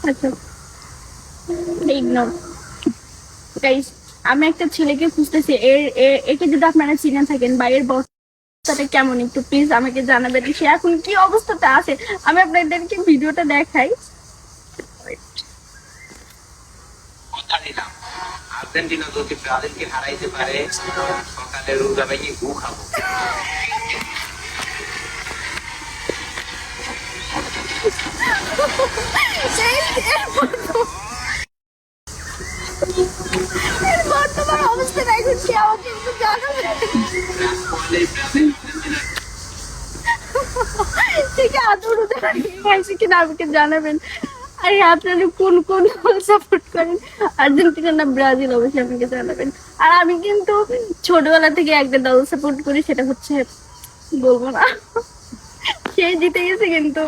আচ্ছা, ignore guys. আমি একটা ছেলেকে খুঁজতেছি, একে যদি আপনারা চিনে থাকেন বা এর অবস্থাটা কেমন একটু প্লিজ আমাকে জানাবেন। সে এখন কি অবস্থাতে আছে আমি আপনাদেরকে ভিডিওটা দেখাই। আর্জেন্টিনা যদি ব্রাজিলকে হারাইতে পারে সকালে রোজা ভেঙে গু খাবো। বর্তমান অবস্থাটা এখন কি আমাকে একটু জানাবেন। ঠিক আছে, আদর খাইছে কিনা আমাকে জানাবেন। আর আপনারা কোন কোন সাপোর্ট করেন, আর্জেন্টিনা না ব্রাজিল, অবশ্যই আমাকে জানাবেন। আর আমি কিন্তু ছোটবেলা থেকে একটা দল সাপোর্ট করি, সেটা হচ্ছে বলবো না, সে জিতে গেছে কিন্তু